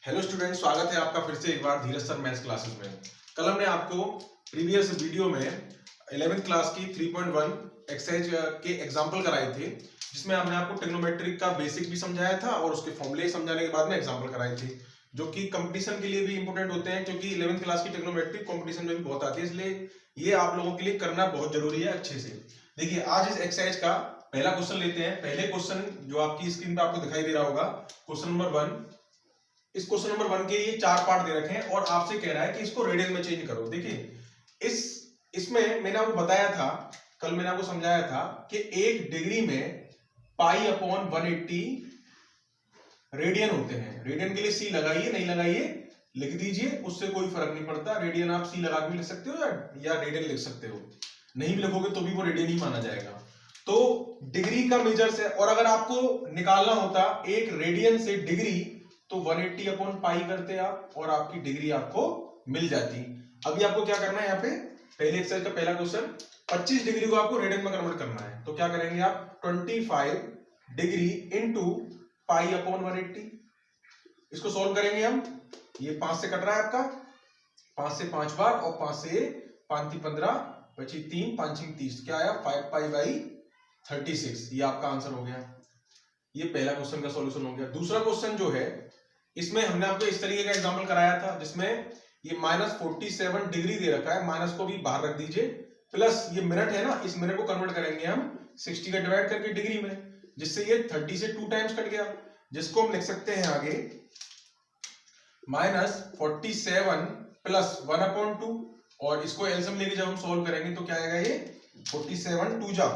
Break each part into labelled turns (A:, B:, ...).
A: Hello student, स्वागत है आपका फिर से एक बार धीरज सर मैथ्स क्लासेस में। कल हमने आपको प्रीवियस वीडियो में 11th क्लास की 3.1 एक्सरसाइज के एग्जाम्पल कराए थे, जिसमें हमने आपको ट्रिग्नोमेट्रिक का बेसिक भी समझाया था और उसके फॉर्मूले समझाने के बाद में एग्जाम्पल कराए थे, जो कि कंपटीशन के लिए भी इंपॉर्टेंट होते हैं, क्योंकि 11th क्लास की ट्रिग्नोमेट्रिक कंपटीशन में भी बहुत आती है, इसलिए ये आप लोगों के लिए करना बहुत जरूरी है अच्छे से। देखिए, आज इस एक्सरसाइज का पहला क्वेश्चन लेते हैं। पहले क्वेश्चन जो आपकी स्क्रीन पे आपको दिखाई दे रहा होगा, क्वेश्चन नंबर 1। इस क्वेश्चन नंबर 1 के ये 4 पार्ट दे रखे हैं और आपसे कह रहा है कि इसको रेडियन में चेंज करो। देखिए, इसमें मैंने आपको बताया था, कल मैंने आपको समझाया था कि 1 डिग्री में पाई अपॉन 180 रेडियन होते हैं। रेडियन के लिए सी लगाइए, नहीं लगाइए लिख दीजिए, उससे कोई फर्क नहीं पड़ता। रेडियन आप सी लगा के भी लिख सकते हो या रेडियन लिख सकते हो, नहीं भी लिखोगे तो भी वो रेडियन ही माना जाएगा। तो डिग्री का मेजर से, और अगर आपको निकालना होता एक रेडियन से डिग्री तो 180 अपॉन पाई करते आप और आपकी डिग्री आपको मिल जाती। अभी आपको क्या करना है, यहाँ पे पहले एक्सरसाइज का पहला क्वेश्चन, 25 डिग्री को आपको रेडियन में कन्वर्ट करना है। तो क्या करेंगे आप, 25 डिग्री इंटू पाई अपॉन 180। इसको सॉल्व करेंगे हम। ये 5 से कट रहा है आपका, 5 से 5 बार, और 5 से 5 × 15 बची 3, 5 × 30, क्या आया 5 पाई बाई 36। ये आपका आंसर हो गया। ये पहला क्वेश्चन का सॉल्यूशन हो गया। दूसरा क्वेश्चन जो है, इसमें हमने आपको इस तरीके का एग्जांपल कराया था, जिसमें ये -47 डिग्री दे रखा है, माइनस को भी बाहर रख दीजिए, प्लस ये मिनट है ना, इस मिनट को कन्वर्ट करेंगे हम 60 का डिवाइड करके डिग्री में, जिससे ये 30 से 2 टाइम्स कट गया, जिसको हम लिख सकते हैं आगे -47 प्लस 1/2, और इसको एलसीएम लेके जब हम सॉल्व करेंगे तो क्या आएगा, ये 47 2 जा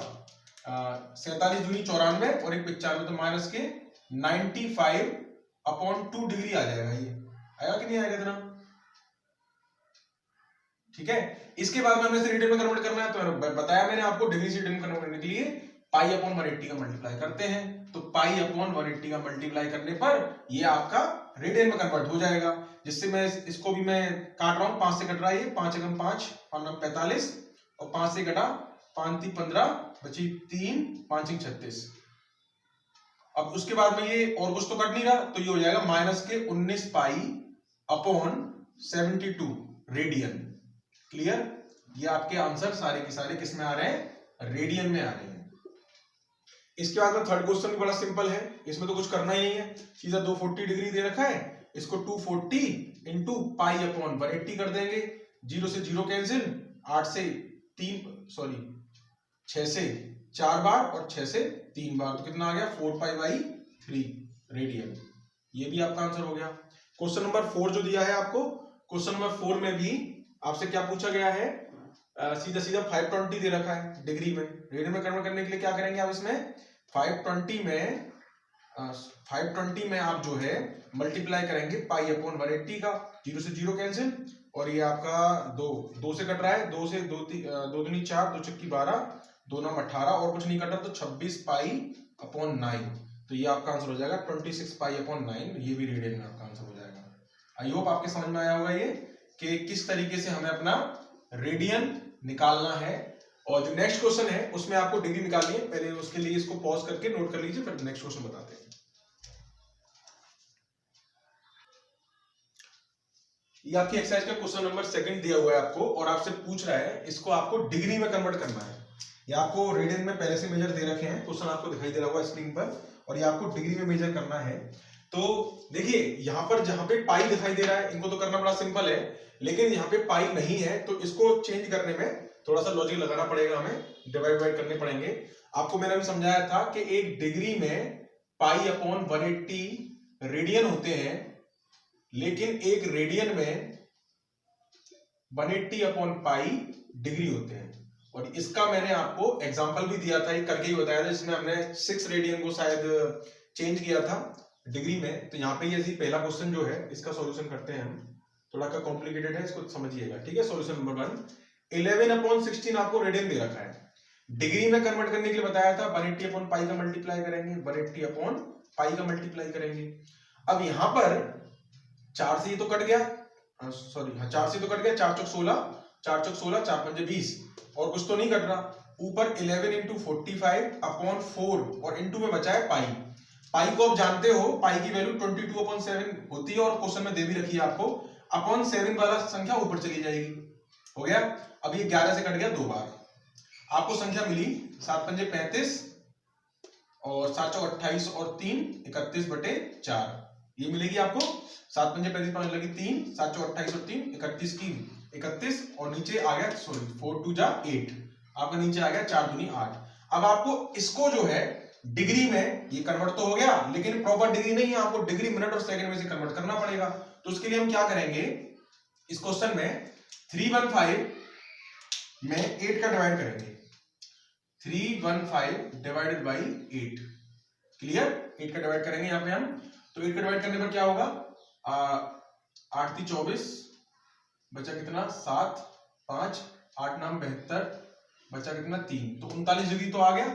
A: 47 दूनी 94 और 1 95, तो माइनस के 95/2 डिग्री आ जाएगा। ये आएगा कि नहीं आएगा इतना? ठीक है। इसके बाद में हमें इसे रेडियन में कन्वर्ट करना है, तो बताया मैंने आपको, डिग्री से रेडियन में कन्वर्ट करने के लिए पाई अपॉन 180 का मल्टीप्लाई करते हैं। तो पाई अपॉन 180 का मल्टीप्लाई करने पर ये आपका रेडियन में कन्वर्ट हो जाएगा, जिससे मैं इसको भी मैं काट रहा हूं, 5 से कट रहा है, ये 5 × 5 = 45, और 5 से कटा 5 × 15 बची 3, 5 × 36। अब उसके बाद में ये और कुछ तो कट नहीं रहा, तो ये हो जाएगा माइनस के 19 पाई अपॉन 72 रेडियन। क्लियर? ये आपके आंसर सारे के सारे किस में आ रहे हैं, रेडियन में आ रहे हैं। इसके बाद में थर्ड क्वेश्चन भी बड़ा सिंपल है, इसमें तो कुछ करना ही नहीं है, सीधा 240 डिग्री दे रखा है, इसको 240 इंटू पाई अपॉन 180 कर देंगे। 0 से 0 कैंसिल, 6 से 4 बार और 6 से 3 बार, तो कितना आ गया 4 पाई बाई 3 रेडियन। ये भी आपका आंसर हो गया। क्वेश्चन नंबर 4 जो दिया है आपको, क्वेश्चन नंबर 4 में भी आपसे क्या पूछा गया है, सीधा सीधा 520 दे रखा है डिग्री में, रेडियन में कन्वर्ट करने के लिए क्या करेंगे आप, इसमें 520 में आप जो है मल्टीप्लाई करेंगे पाई अपॉन 180 का, 0 से 0 कैंसिल, और ये आपका 2 से कट रहा है, 2 से 2 दूनी 4, 2 × 12, 2 × 9 18, और कुछ नहीं कट रहा, तो 26 पाई अपॉन 9। तो ये आपका आंसर हो जाएगा 26 पाई अपॉन 9। ये भी रेडियन में आपका आंसर हो जाएगा। आई होप आपके समझ में आया होगा ये कि किस तरीके से हमें अपना रेडियन निकालना है। और जो नेक्स्ट क्वेश्चन है उसमें आपको डिग्री निकालनी है, पहले उसके लिए इसको पॉज करके नोट कर लीजिए, फिर नेक्स्ट क्वेश्चन बताते हैं। ये आपकी एक्सरसाइज का क्वेश्चन नंबर 2 दिया हुआ है आपको, और आपसे पूछ रहा है इसको आपको डिग्री में कन्वर्ट करना है। ये आपको रेडियन में पहले से मेजर दे रखे हैं, क्वेश्चन आपको दिखाई दे रहा होगा स्क्रीन पर, और ये आपको डिग्री में मेजर करना है। तो देखिए, यहाँ पर जहां पे पाई दिखाई दे रहा है, इनको तो करना बड़ा सिंपल है, लेकिन यहाँ पे पाई नहीं है, तो इसको चेंज करने में थोड़ा सा लॉजिक लगाना पड़ेगा, हमें डिवाइड करने पड़ेंगे। आपको मैंने अभी समझाया था कि एक डिग्री में पाई अपॉन 180 रेडियन होते हैं, लेकिन एक रेडियन में 180 अपॉन पाई डिग्री होते हैं। और इसका मैंने आपको एग्जांपल भी दिया था, ये करके ही बताया था, जिसमें हमने 6 रेडियन को शायद चेंज किया था डिग्री में। तो यहाँ पे ये पहला क्वेश्चन जो है, इसका सॉल्यूशन करते हैं हम, थोड़ा सा कॉम्प्लिकेटेड है, इसको समझिएगा। ठीक है, सॉल्यूशन नंबर 1, 11/16 आपको रेडियन दे रखा है, डिग्री में कन्वर्ट करने के लिए बताया था 180 अपॉन पाई का मल्टीप्लाई करेंगे, 180 अपॉन पाई का मल्टीप्लाई करेंगे। अब यहां पर 4 से ये तो कट गया, 4 से तो कट गया, 4 × 16, 4 × 16, 4 × 5 = 20, और कुछ तो नहीं कट रहा। ऊपर 11 × 45 अपॉन 4 और इंटू में बचा है पाई। पाई को आप जानते हो, पाई की वैल्यू 22/7 होती है और क्वेश्चन में दे भी रखी है आपको, अपॉन 7 वाला संख्या ऊपर चली जाएगी। हो गया। अब ये 11 से कट गया 2 बार, आपको संख्या मिली 7 पंजे 35 और 7 चौक 28 और 3 31/4 ये मिलेगी आपको। 7 पंजे 35 5 लगी 3, 7 चौक 28 और 3 31 की 31 और नीचे आ गया 4 2 जा 8, आपका नीचे आ गया 4 दूनी 8। अब आपको इसको जो है डिग्री में ये कन्वर्ट तो हो गया, लेकिन प्रॉपर डिग्री नहीं है, आपको डिग्री मिनट और सेकंड में से कन्वर्ट करना पड़ेगा। तो उसके लिए हम क्या करेंगे, इस क्वेश्चन में 315 में 8 का डिवाइड करेंगे, 315 डिवाइडेड बाई 8, क्लियर। 8 का डिवाइड करेंगे यहाँ पे हम, तो 8 का डिवाइड करने पर क्या होगा, 8 3 24 बचा कितना 7, 5 8 9 72 बचा कितना 3, तो 39 डिग्री तो आ गया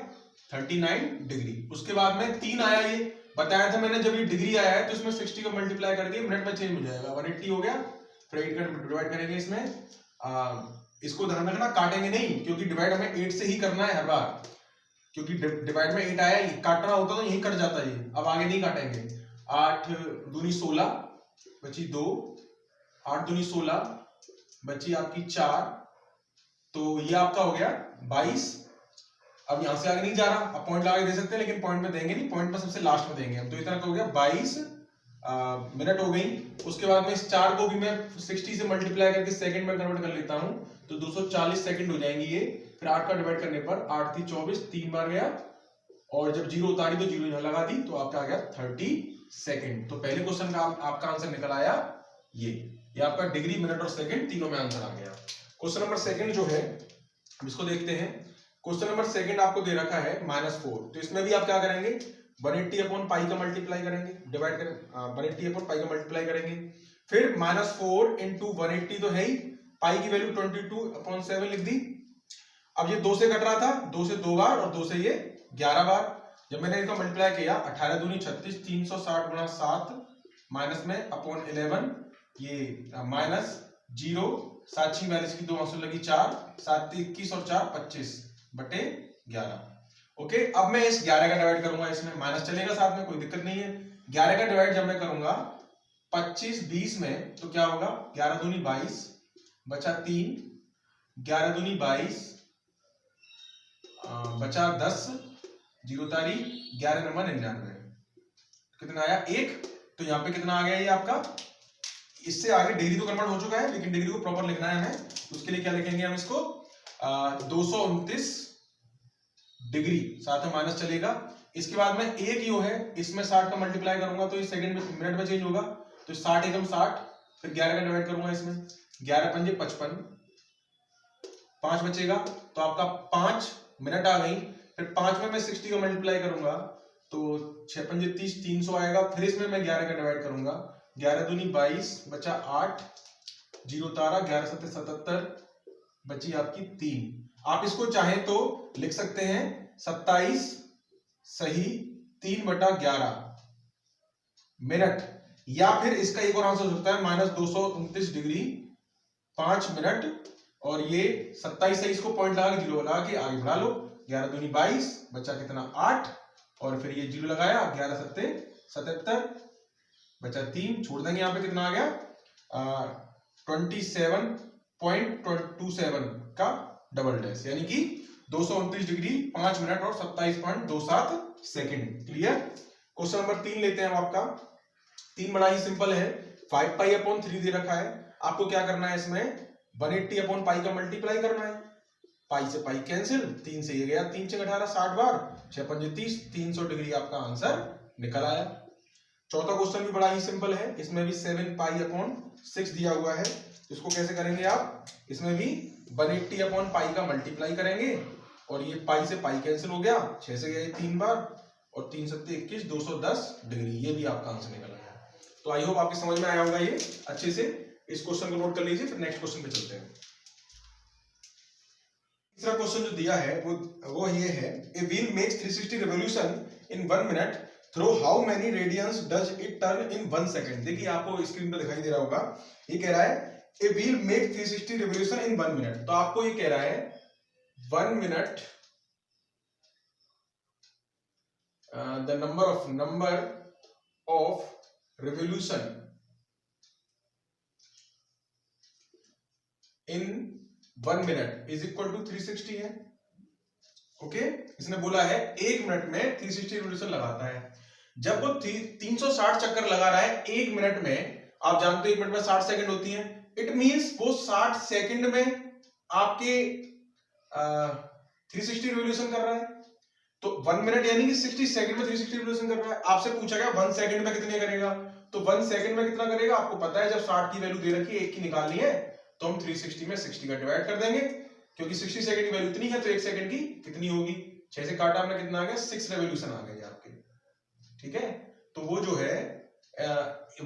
A: 39 डिग्री। उसके बाद में 3 आया, ये बताया था मैंने, जब ये डिग्री आया है तो इसमें 60 को मल्टीप्लाई करके मिनट में चेंज हो जाएगा, 180 हो गया। फिर 8 का डिवाइड करेंगे इसमें, इसको ध्यान रखना काटेंगे नहीं, क्योंकि डिवाइड हमें 8 से ही करना है हर बार, क्योंकि डिवाइड में 8 आया, काटना होता तो यही कट जाता है, अब आगे नहीं काटेंगे। 8 दूनी 16 बची 2, 8 दूनी 16 बची आपकी 4, तो ये आपका हो गया 22। अब यहां से आगे नहीं जा रहा, अब पॉइंट लगा के दे सकते हैं, लेकिन पॉइंट में देंगे नहीं, पॉइंट में सबसे लास्ट में देंगे हम, तो इतना हो गया 22 मिनट हो गई। उसके बाद में इस 4 को भी मैं 60 से मल्टीप्लाई करके सेकंड में कन्वर्ट कर लेता हूं, तो 240 सेकंड हो जाएंगे ये। फिर 8 का डिवाइड करने पर 8 3 24 3 बार गया, और जब 0 उतारी तो 0 यहां लगा दी, तो आपका आ गया 30 सेकंड। तो पहले क्वेश्चन का आपका आंसर निकल आया ये आपका डिग्री मिनट और सेकंड तीनों में आंसर आ गया। क्वेश्चन नंबर सेकंड जो है इसको देखते हैं। क्वेश्चन नंबर सेकंड आपको दे रखा है -4, तो इसमें भी आप क्या करेंगे, 180 अपॉन पाई का मल्टीप्लाई करेंगे, डिवाइड करें 180 अपॉन पाई का मल्टीप्लाई करेंगे। फिर -4 इंटू 180 तो है ही, पाई की वैल्यू 22/7 लिख दी। अब ये 2 से कट रहा था, 2 से 2 बार और 2 से ये 11 बार। जब मैंने इनका मल्टीप्लाई किया 18 दूनी 36 360 गुणा 7 माइनस में अपॉन 11, ये माइनस 0 7 6 42 की 2 आंसर लगी 4 7 21 और 4 25/11। ओके, अब मैं इस 11 का डिवाइड करूंगा, इसमें माइनस चलेगा साथ में, कोई दिक्कत नहीं है। 11 का डिवाइड जब मैं करूंगा 25 20 में, तो क्या होगा 11 दूनी 22 बचा 3, 11 दूनी 22 बचा 10, 0 तारी 11 नंबर 99, कितना आया 1। तो यहाँ पे कितना आ गया ये आपका, इससे आगे डिग्री तो कन्वर्ट हो चुका है, लेकिन डिग्री को प्रॉपर लिखना है हमें, उसके लिए क्या लिखेंगे हम इसको 229 डिग्री, साथ में माइनस चलेगा। इसके बाद में एक यो है, इसमें 60 का मल्टीप्लाई करूंगा तो ये सेकंड में मिनट में चेंज होगा, तो 60 एकम 60, फिर 11 का डिवाइड करूंगा इसमें, 11 पंजे 55, 5 बचेगा, तो आपका 5 मिनट आ गई। फिर 5 में मैं 60 का मल्टीप्लाई करूंगा तो 6 पंजे 30 300 आएगा। फिर इसमें मैं 11 का डिवाइड करूंगा, 11 दूनी 22 बचा 8, 0 तारा 11 7 77 बची आपकी 3। आप इसको चाहें तो लिख सकते हैं 27 सही 3/11 मिनट, या फिर इसका एक और आंसर हो सकता है -229 डिग्री 5 मिनट, और ये 27 सही, इसको पॉइंट लगा के 0 लगा के आगे बढ़ा लो, 11 दूनी 22 बचा कितना 8, और फिर ये 0 लगाया 11 7 77 बचा 3, छोड़ देंगे, यहाँ पे कितना आ गया 27.27 का डबल डैश, यानी कि 229 डिग्री 5 मिनट और 27.27 सेकंड। क्लियर। क्वेश्चन नंबर 3 लेते हैं हम आपका। 3 बड़ा ही सिंपल है, 5 पाई अपॉन 3 दे रखा है, आपको क्या करना है, इसमें 180 अपॉन पाई का मल्टीप्लाई करना है, पाई से पाई कैंसिल, 3 से ये गया 3 से 18 60 बार, 6 पंजे 30 300 डिग्री आपका आंसर निकल आया। चौथा क्वेश्चन भी बड़ा ही सिंपल है, इसमें भी 7 पाई अपॉन 6 दिया हुआ है, इसको कैसे करेंगे आप, इसमें भी 180 अपॉन पाई का मल्टीप्लाई करेंगे, और ये पाई से पाई कैंसिल हो गया, 6 से गया 3 बार, और 3 7 21 210 डिग्री, ये भी आपका आंसर निकल आया। तो आई होप आपकी समझ में आया होगा ये अच्छे से। इस क्वेश्चन को नोट कर लीजिए, फिर नेक्स्ट क्वेश्चन पे चलते हैं। तीसरा क्वेश्चन जो दिया है वो ये है, a wheel makes 360 revolution in 1 minute, through how many radians does it turn in 1 second. देखिए आपको स्क्रीन पे दिखाई दे रहा होगा, ये कह रहा है a wheel make 360 revolution in 1 minute, तो आपको ये कह रहा है 1 minute the number of revolution in 1 minute is equal to 360 है। ओके, इसने बोला है 1 मिनट में 360 रेवोल्यूशन लगाता है। जब वो 360 चक्कर लगा रहा है 1 मिनट में, आप जानते हो 1 मिनट में 60 सेकंड होती है, इट मींस वो 60 सेकंड में आपके 360 रिवॉल्यूशन कर रहा है। तो 1 मिनट यानी कि 60 सेकंड में 360 रिवॉल्यूशन कर रहा है। आपसे पूछा गया 1 सेकंड में कितने करेगा, तो 1 सेकंड में कितना करेगा आपको पता है, जब 60 की वैल्यू दे रखी है 1 की निकालनी है तो हम 360 में 60 का डिवाइड कर देंगे, क्योंकि 60 सेकंड की वैल्यू इतनी है तो 1 सेकंड की कितनी होगी, 6 से काटा हमने कितना आ गया 6 रेवोल्यूशन आ गए आपके। ठीक है, तो वो जो है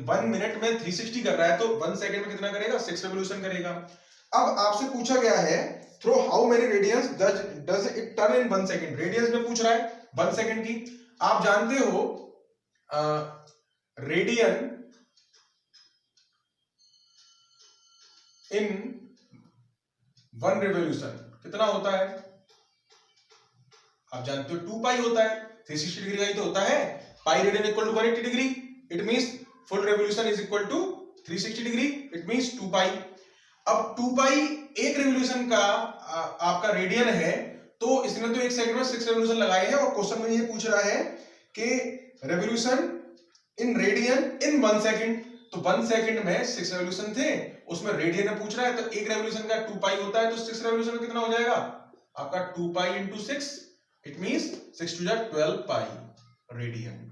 A: 1 मिनट में 360 कर रहा है तो 1 सेकंड में कितना करेगा 6 रेवोल्यूशन करेगा। अब आपसे पूछा गया है through how many radians does it turn in 1 second. Radians में पूछ रहा है 1 सेकंड की। आप जानते हो रेडियन इन 1 रेवोल्यूशन कितना होता है, आप जानते हो 2 पाई होता है। 360 डिग्री का ही तो होता है, pi radian equal to 180 degree, it means full revolution is equal to 360 degree, it means 2 pi. अब 2 पाई एक रेवोल्यूशन का आपका रेडियन है, तो इसने तो 1 सेकंड में 6 रेवोल्यूशन लगाए हैं, और क्वेश्चन में ये पूछ रहा है कि revolution in radian in 1 second. तो 1 सेकंड में 6 रेवोल्यूशन थे, उसमें रेडियन में पूछ रहा है, तो एक रेवोल्यूशन का 2 पाई होता है, तो 6 रेवोल्यूशन में कितना हो जाएगा आपका 2 pi into 6, it means 6 to 12 pi radian.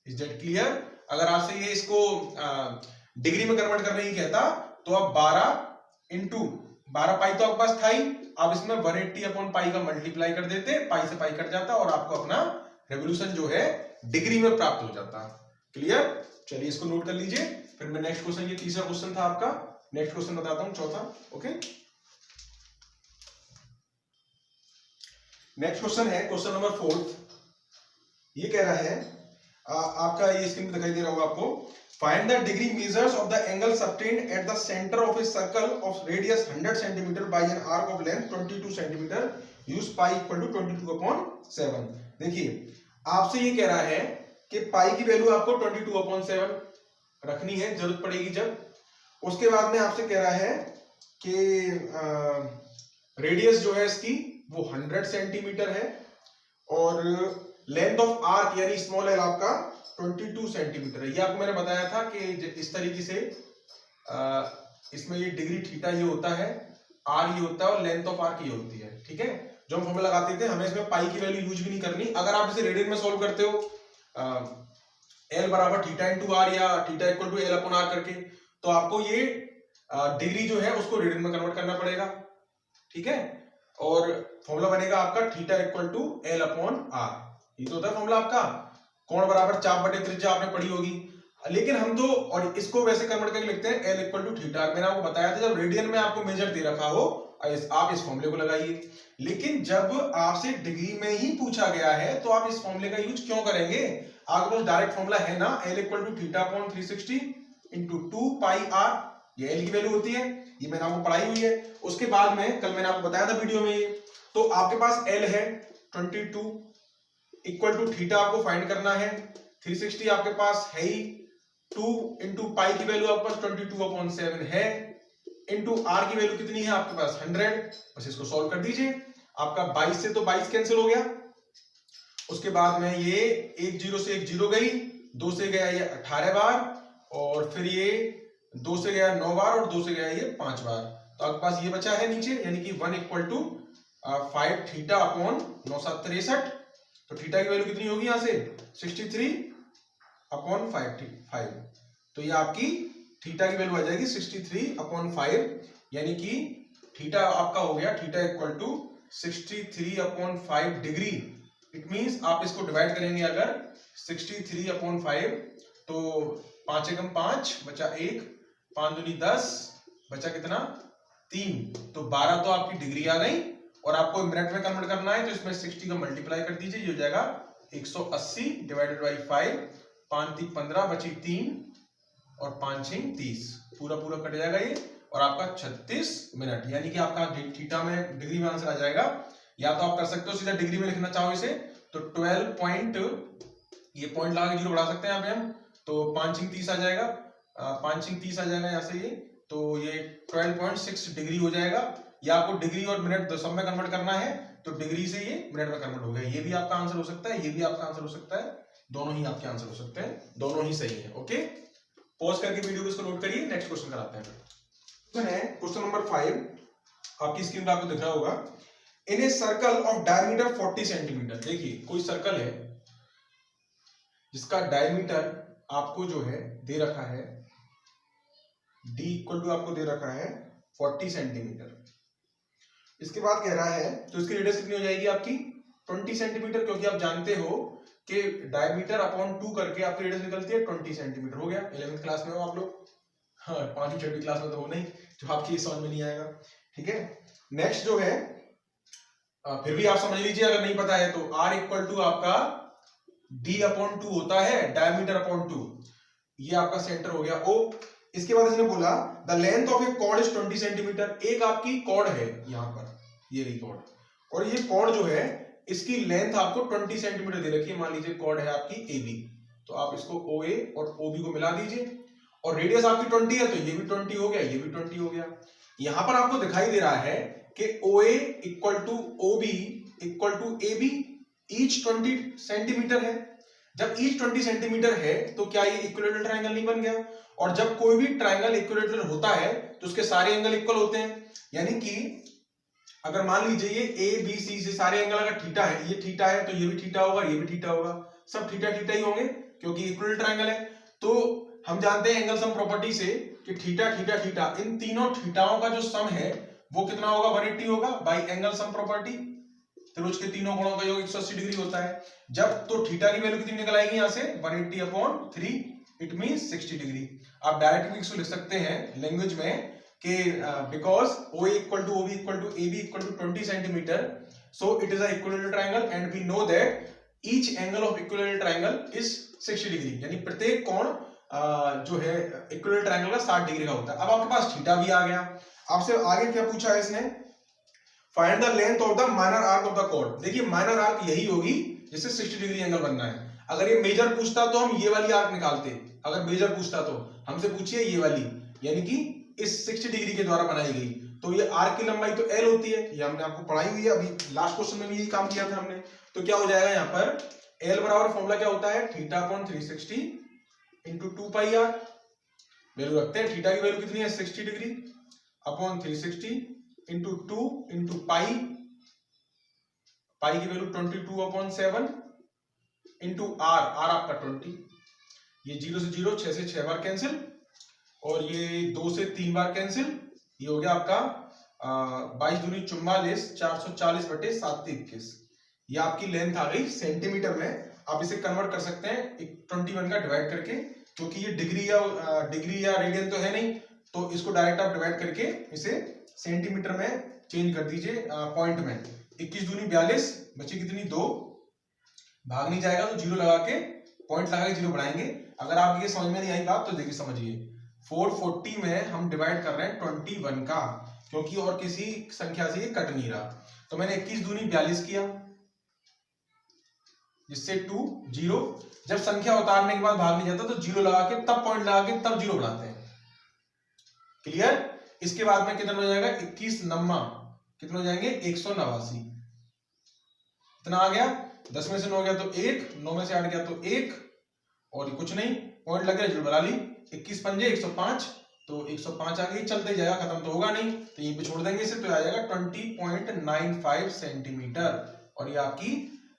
A: Is that clear? अगर आपसे ये इसको डिग्री में कन्वर्ट करने की कहता तो आप 12 इंटू 12 पाई तो आपके पास था ही, आप इसमें 180 अपॉन पाई का मल्टीप्लाई कर देते, पाई से पाई कट जाता और आपको अपना रेवोल्यूशन जो है डिग्री में प्राप्त हो जाता। क्लियर? चलिए इसको नोट कर लीजिए। फिर मैं नेक्स्ट क्वेश्चन, ये तीसरा क्वेश्चन था आपका, नेक्स्ट क्वेश्चन बताता हूं, चौथा। ओके, नेक्स्ट क्वेश्चन है क्वेश्चन नंबर 4। ये कह रहा है आपका, ये स्क्रीन पे दिखाई दे रहा होगा आपको, find the degree measures of the angle subtended at the centre of a circle of radius 100 centimetre by an arc of length 22 centimetre, use pi equal to 22/7। देखिए आपसे ये कह रहा है कि पाई की वैल्यू आपको 22/7 रखनी है, जरूरत पड़ेगी जब। उसके बाद में आपसे कह रहा है कि रेडियस जो है इसकी वो 100 सेंटीमीटर है, और लेंथ ऑफ आर्क यानी स्मॉल एल आपका 22 सेंटीमीटर है। ये आपको मैंने बताया था कि इस तरीके से इसमें ये डिग्री थीटा ये होता है, आर ये होता है, और लेंथ ऑफ आर्क ये होती है। ठीक है, जो हम फॉर्मूला लगाते थे, हमें इसमें पाई की वैल्यू यूज भी नहीं करनी। अगर आप इसे रेडियन में सॉल्व करते हो एल बराबर थीटा इंटू आर या theta equal to L upon R करके, तो आपको ये डिग्री जो है उसको रेडियन में कन्वर्ट करना पड़ेगा। ठीक है, और फॉर्मूला बनेगा आपका theta equal to L upon R. ये तो होता है फॉर्मूला आपका, कोण बराबर चाप बटे त्रिज्या आपने पढ़ी होगी। लेकिन हम तो, और इसको वैसे कन्वर्ट करके लिखते हैं एल इक्वल टू थीटा। मैंने आपको बताया था जब रेडियन में आपको मेजर दे रखा हो आप इस फॉर्मूले को लगाइए, लेकिन जब आपसे डिग्री में ही पूछा गया है तो आप इस फॉर्मूले का यूज क्यों करेंगे? आपके पास डायरेक्ट फॉर्मूला है ना, L equal to theta upon 360 into 2 pi R, ये एल की वैल्यू होती है, ये मैंने आपको पढ़ाई हुई है। उसके बाद में कल मैंने आपको बताया था वीडियो में, तो आपके पास एल है 22 इक्वल टू थीटा आपको फाइंड करना है, 360 आपके पास है ही, 2 इंटू पाई की वैल्यू आपके पास 22/7 है, इंटू आर की वैल्यू कितनी है आपके पास 100। बस इसको सॉल्व कर दीजिए, आपका 22 से तो 22 कैंसिल हो गया। उसके बाद में ये 1 0 से 1 0 गई, 2 से गया ये 18 बार, और फिर ये 2 से गया 9 बार, और 2 से गया ये 5 बार। तो आपके पास ये बचा है नीचे, यानी कि 1 इक्वल टू 5 थीटा अपॉन 9 7 63। तो थीटा की वैल्यू कितनी होगी यहाँ से 63/5। तो ये आपकी थीटा की वैल्यू आ जाएगी 63/5, यानी कि थीटा आपका हो गया theta equal to 63/5 degree. It means आप इसको डिवाइड करेंगे अगर 63/5, तो 5 एकम 5 बचा 1, 5 दूनी 10 बचा कितना 3, तो 12 तो आपकी डिग्री आ गई। और आपको मिनट में कन्वर्ट करना है तो इसमें 60 का मल्टीप्लाई कर दीजिए, ये हो जाएगा 180 डिवाइडेड बाई 5, 5 3 15 बची 3 और 5 6 30, पूरा पूरा कट जाएगा ये, और आपका 36 मिनट, यानी कि आपका थीटा में डिग्री में आंसर आ जाएगा। या तो आप कर सकते हो सीधा डिग्री में लिखना चाहो इसे तो 12 पॉइंट, ये पॉइंट लगा के 0 बढ़ा सकते हैं यहाँ पे हम, तो 5 इंच 30 आ जाएगा, 5 इंच 30 आ जाएगा यहाँ से ये, तो ये 12.6 डिग्री हो जाएगा। या आपको डिग्री और मिनट सब में कन्वर्ट करना है तो डिग्री से ये मिनट में कन्वर्ट हो गया। ये भी आपका आंसर हो सकता है, ये भी आपका आंसर हो सकता है, दोनों ही आपके आंसर हो सकते हैं, दोनों ही सही है। ओके, पॉज करके वीडियो को इसको नोट करिए, नेक्स्ट क्वेश्चन कराते हैं। क्वेश्चन नंबर 5 आपकी स्क्रीन पर आपको दिख रहा होगा। In a circle of diameter 40 centimetre, देखिए कोई सर्कल है जिसका डायमीटर आपको जो है दे रखा है, d इक्वल टू आपको दे रखा है 40 सेंटीमीटर। इसके बाद कह रहा है तो इसकी रेडियस कितनी हो जाएगी आपकी 20 सेंटीमीटर, क्योंकि आप जानते हो कि डायमीटर अपॉन 2 करके आपकी रेडियस निकलती है 20 सेंटीमीटर। हो गया, 11th क्लास में हो आप लोग, हाँ 5वीं 6वीं क्लास में तो हो नहीं, जो आपकी समझ में नहीं आएगा। ठीक है, नेक्स्ट जो है फिर भी आप समझ लीजिए अगर नहीं पता है तो, r इक्वल टू आपका d अपॉन 2 होता है डायमीटर अपॉन 2, ये आपका सेंटर हो गया O। इसके बाद इसने बोला the length of a chord is 20 centimetre. एक आपकी कॉर्ड है यहाँ पर, ये रही कॉर्ड, और ये कॉर्ड जो है इसकी लेंथ आपको 20 सेंटीमीटर दे रखी है। मान लीजिए कॉर्ड है आपकी AB, तो आप इसको OA और OB को मिला दीजिए, और रेडियस आपकी 20 है तो ये भी 20 हो गया, ये भी 20 हो गया। यहां पर आपको दिखाई दे रहा है कि OA equal to OB equal to AB each 20 centimetre है। जब ईच 20 सेंटीमीटर है तो क्या ये इक्विलैटरल ट्रायंगल नहीं बन गया? और जब कोई भी ट्रायंगल इक्विलैटरल होता है तो उसके सारे एंगल इक्वल होते हैं। यानी कि अगर मान लीजिए ये A B C से सारे एंगल अगर थीटा है, ये थीटा है तो ये भी थीटा होगा, ये भी थीटा होगा, सब थीटा थीटा ही होंगे क्योंकि इक्विलैटरल ट्रायंगल है। तो हम जानते हैं एंगल सम प्रॉपर्टी से कि थीटा थीटा थीटा, इन तीनों थीटाओं का जो सम है वो कितना होगा 180 होगा बाई एंगल सम प्रॉपर्टी। फिर उसके तीनों कोणों का योग 180 डिग्री होता है। जब तो थीटा की वैल्यू कितनी निकल आएगी यहाँ से 180 अपॉन 3, इट मींस 60 डिग्री। आप डायरेक्टली इसको लिख सकते हैं लैंग्वेज में कि because OA equal to OB equal to AB equal to 20 centimetre, so it is a equilateral triangle and we know that each angle of equilateral triangle is 60 degree. यानी प्रत्येक कोण जो है इक्विलैटरल ट्रायंगल का 60 degree का होता है। अब आपके पास थीटा भी आ गया। आपसे आगे क्या पूछा है इसने, find the length of the minor arc of the chord. देखिए माइनर आर्क यही होगी जिससे 60 डिग्री एंगल बनना है। अगर ये मेजर पूछता तो हम ये वाली आर्क निकालते, अगर मेजर पूछता तो हमसे पूछिए ये वाली, यानी कि इस 60 डिग्री के द्वारा बनाई गई। तो ये आर्क की लंबाई तो L होती है, ये हमने आपको पढ़ाई हुई है, अभी लास्ट क्वेश्चन में भी यही काम किया था हमने। तो क्या हो जाएगा यहाँ पर L बराबर फॉर्मूला क्या होता है, theta upon 360 into 2 pi r. Value रखते हैं, थीटा की वैल्यू कितनी है 60 degree upon 360 into 2 into pi, pi की value 22 upon 7 into r, r आपका 20। ये 0 से 0, 6 से 6 बार कैंसिल, और ये 2 से 3 बार कैंसिल। ये हो गया आपका 22 दूनी 44, 440 बटे 7 21। ये आपकी लेंथ आ गई सेंटीमीटर में। आप इसे कन्वर्ट कर सकते हैं 21 का डिवाइड करके, क्योंकि ये डिग्री या रेडियन तो है नहीं, तो इसको डायरेक्ट आप डिवाइड करके इसे सेंटीमीटर में चेंज कर दीजिए पॉइंट में। 21 दूनी 42, बची कितनी 2, भाग नहीं जाएगा तो 0 लगा के पॉइंट लगा के 0 बढ़ाएंगे। अगर आप ये समझ में नहीं आई बात तो देखिए समझिए, 440 में हम डिवाइड कर रहे हैं 21 का, क्योंकि और किसी संख्या से ये कट नहीं रहा। तो मैंने 21 दूनी 42 किया, जिससे 2 0। जब संख्या उतारने के बाद भाग नहीं जाता तो 0 लगा के तब पॉइंट लगा के तब 0 बढ़ाते हैं। क्लियर? इसके बाद में कितना हो जाएगा 21 9 कितना हो जाएंगे 189। इतना आ गया, 10 में से 9 गया तो 1, 9 में से 8 गया तो 1, और ये कुछ नहीं, पॉइंट लगे 0 बढ़ा ली। 21 पंजे 105, तो 105 आ गई, चलते जाएगा, खत्म तो होगा नहीं, तो यहीं पे छोड़ देंगे इसे, तो आ जाएगा 20.95 सेंटीमीटर, और ये आपकी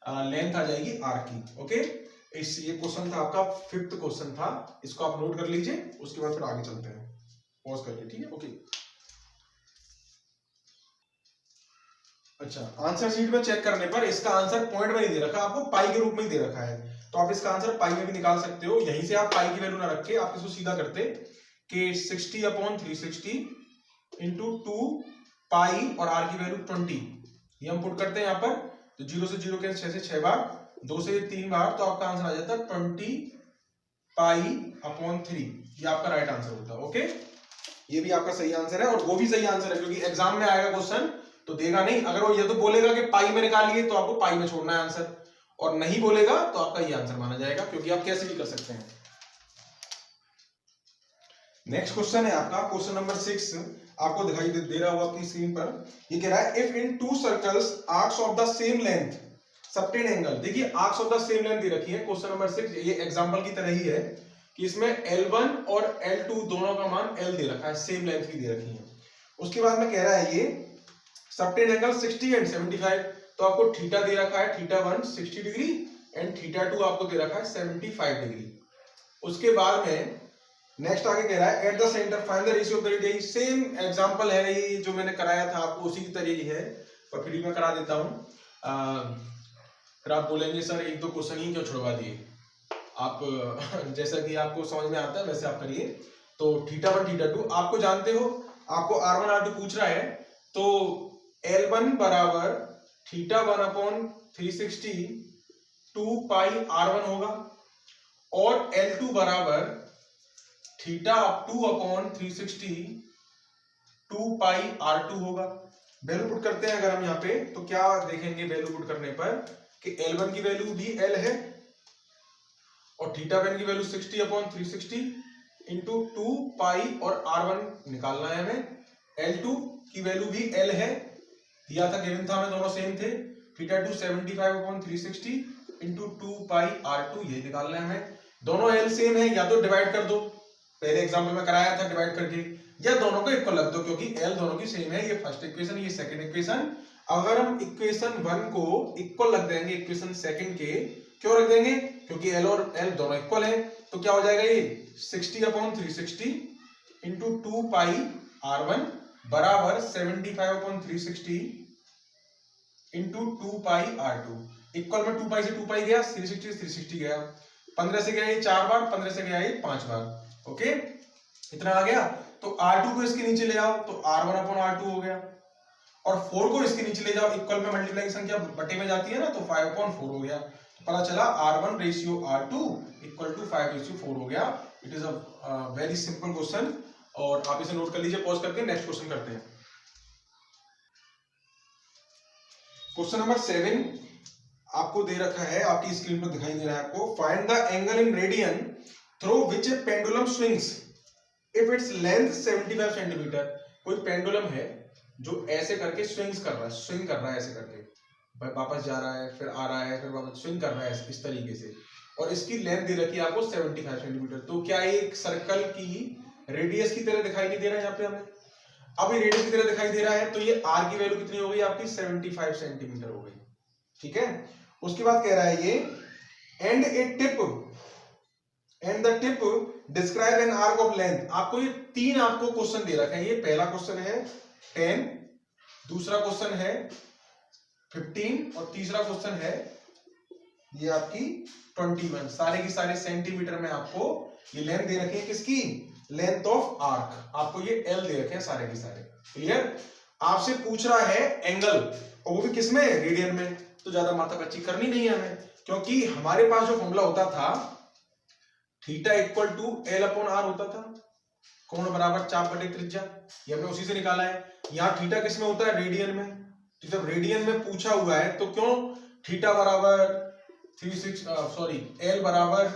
A: लेंथ आ जाएगी आर की। ओके, ये क्वेश्चन था आपका 5th क्वेश्चन था, इसको आप नोट कर लीजिए, उसके बाद फिर आगे चलते हैं पॉज करके। ठीक है, ओके। अच्छा, आंसर शीट में चेक करने पर इसका आंसर पॉइंट में नहीं दे रखा, आपको पाई के रूप में ही दे रखा है, तो आप इसका आंसर पाई में भी निकाल सकते हो। यहीं से आप पाई की वैल्यू ना रख के आप इसको सीधा करते कि 60 अपॉन 360 इंटू 2 पाई और आर की वैल्यू 20, ये हम पुट करते हैं यहाँ पर। तो 0 से 0 के 6 से 6 बार, 2 से 3 बार, तो आपका आंसर आ जाता है 20 पाई अपॉन 3। ये आपका राइट आंसर होता है। ओके, ये भी आपका सही आंसर है, और वो भी सही आंसर है, क्योंकि एग्जाम में आएगा क्वेश्चन तो देगा नहीं। अगर वो ये तो बोलेगा कि पाई में निकालिए तो आपको पाई में छोड़ना है आंसर, और नहीं बोलेगा तो आपका ये आंसर माना जाएगा, क्योंकि आप कैसे भी कर सकते हैं। नेक्स्ट क्वेश्चन है आपका क्वेश्चन नंबर 6, आपको दिखाई दे रहा होगा आपकी स्क्रीन पर। ये कह रहा है if in two circles arcs of the same length subtend angle. देखिए arcs of the same length दे रखी है क्वेश्चन नंबर 6, ये एग्जांपल की तरह ही है कि इसमें L1 और L2 दोनों का मान L दे रखा है, सेम लेंथ की दे रखी है। उसके बाद में कह रहा है ये सबटेंड एंगल 60 एंड 75, तो आपको थीटा दे रखा है, थीटा 1 60 डिग्री एंड थीटा 2 आपको दे रखा है 75 डिग्री। उसके बाद में नेक्स्ट आगे कह रहा है eight the centre find the ratio of the radius. Same example है ये जो मैंने कराया था आपको, उसी की तरह ही है, पर फिर मैं करा देता हूं। फिर आप बोलेंगे सर एक दो क्वेश्चन ही क्यों छुड़वा दिए आप जैसा कि आपको समझ में आता है वैसे आप करिए। तो थीटा 1 थीटा 2 आपको जानते हो, आपको R1 R2 पूछ रहा है, तो L1 बराबर थीटा 1 अपॉन 360 2 पाई R1 होगा, और L2 बराबर थीटा 2 अपॉन 360 2 पाई R2 होगा। वैल्यू पुट करते हैं अगर हम यहाँ पे, तो क्या देखेंगे वैल्यू पुट करने पर कि L1 की वैल्यू भी L है, और थीटा 1 की वैल्यू 60 अपॉन 360 इंटू 2 पाई, और R1 निकालना है हमें। L2 की वैल्यू भी L है, दिया था, गिवन था हमें, दोनों सेम थे। थीटा 2 75 अपॉन 360 इंटू 2 पाई R2, ये निकालना है हमें। दोनों L सेम है, या तो डिवाइड कर दो, पहले एग्जाम्पल में कराया था डिवाइड करके, या दोनों को इक्वल रख दो, क्योंकि L दोनों की सेम है। ये फर्स्ट इक्वेशन, ये सेकंड इक्वेशन। अगर हम इक्वेशन 1 को इक्वल रख देंगे इक्वेशन सेकंड के, क्यों रख देंगे, क्योंकि L और L दोनों इक्वल है, तो क्या हो जाएगा ये 60 अपॉन 360 इंटू 2 पाई R1 बराबर 75 अपॉन 360 इंटू 2 पाई R2। इक्वल में 2 पाई से 2 पाई गया, 360 से 360 गया, 15 से गया ये 4 बार, 15 से गया ये 5 बार। ओके, इतना आ गया। तो R2 को इसके नीचे ले आओ तो R1 अपॉन R2 हो गया, और 4 को इसके नीचे ले जाओ, इक्वल में मल्टीप्लाई संख्या बटे में जाती है ना, तो 5 अपॉन 4 हो गया। तो पता चला R1 ratio R2 equal to 5 ratio 4 हो गया। It is a very simple question, और आप इसे नोट कर लीजिए पॉज करके। नेक्स्ट क्वेश्चन करते हैं। क्वेश्चन नंबर 7 आपको दे रखा है, आपकी स्क्रीन पर दिखाई दे रहा है आपको। Find the angle in radian through which A pendulum swings if its length 75 centimetre. कोई पेंडुलम है जो ऐसे करके स्विंग्स कर रहा है, स्विंग कर रहा है ऐसे करके, वापस जा रहा है, फिर आ रहा है, फिर वापस स्विंग कर रहा है इस तरीके से, और इसकी लेंथ दे रखी है आपको 75 सेंटीमीटर। तो क्या एक सर्कल की रेडियस की तरह दिखाई नहीं दे रहा है यहाँ पे हमें? अब ये रेडियस की तरह दिखाई दे रहा है, तो ये R की वैल्यू कितनी हो गई आपकी? 75 सेंटीमीटर हो गई। ठीक है, उसके बाद कह रहा है ये and A tip and the tip describe N arc of length. आपको ये 3 आपको क्वेश्चन दे रखा है। ये पहला क्वेश्चन है 10, दूसरा क्वेश्चन है 15, और तीसरा क्वेश्चन है ये आपकी 21। सारे की सारे सेंटीमीटर में आपको ये लेंथ दे रखी है, किसकी? Length of arc. आपको ये L दे रखे हैं सारे के सारे। क्लियर? आपसे पूछ रहा है एंगल, और वो भी किसमें? रेडियन में। तो ज्यादा माथा पच्ची करनी नहीं है हमें, क्योंकि हमारे पास जो फॉर्मूला होता था theta equal to L upon R होता था, कोण बराबर चाप बटे त्रिज्या, ये हमने उसी से निकाला है। यहाँ थीटा किसमें होता है? रेडियन में। जब रेडियन में पूछा हुआ है तो क्यों थीटा बराबर L बराबर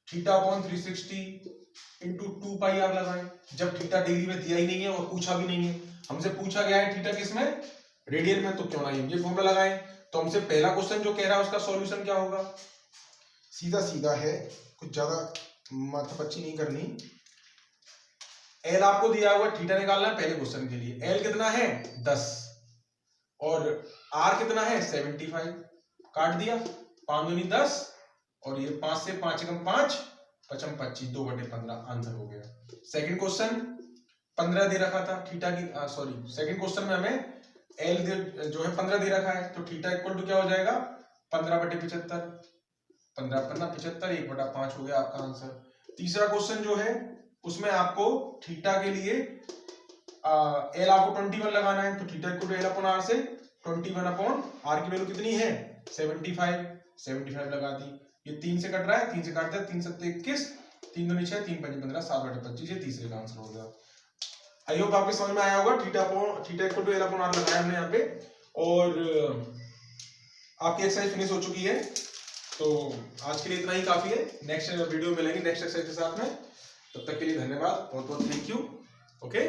A: थीटा अपॉन 360 इंटू 2 पाई R लगाएं, जब थीटा डिग्री में दिया ही नहीं है और पूछा भी नहीं है। हमसे पूछा गया है थीटा किसमें? रेडियन में, तो क्यों ना ये फॉर्मूला लगाएं। तो हमसे पहला क्वेश्चन जो कह रहा है उसका सॉल्यूशन क्या होगा? सीधा सीधा है, कुछ ज्यादा माथापच्ची नहीं करनी। L आपको दिया हुआ थीटा निकालना है पहले क्वेश्चन के लिए। L कितना है? 10, और R कितना है? 75। काट दिया, 5 दूनी 10, और ये 5 से 5 कम 5, 5 25, 2/15 आंसर हो गया। सेकंड क्वेश्चन 15 दे रखा था थीटा की, सेकंड क्वेश्चन में हमें L जो है 15 दे रखा है, तो थीटा इक्वल टू क्या हो जाएगा? 15/75, 15×15 = 1/5 हो गया आपका आंसर। तीसरा क्वेश्चन जो है उसमें आपको थीटा के लिए L आपको 21 लगाना है, तो theta equal to L upon R से 21 अपॉन R की वैल्यू कितनी है? 75 लगा दी। ये 3 से कट रहा है, 3 से काट दिया, 3 7 21, 3 दूनी 6, 3 5 15, 7/25, ये तीसरे का आंसर हो गया। आई होप आपके समझ में आया होगा। Theta equal to L upon R लगाया हमने यहाँ पे, और आपकी एक्सरसाइज फिनिश हो चुकी है। तो आज के लिए इतना ही काफी है। नेक्स्ट वीडियो मिलेंगे नेक्स्ट एक्सरसाइज के साथ में। तब तक के लिए धन्यवाद, बहुत बहुत थैंक यू। ओके।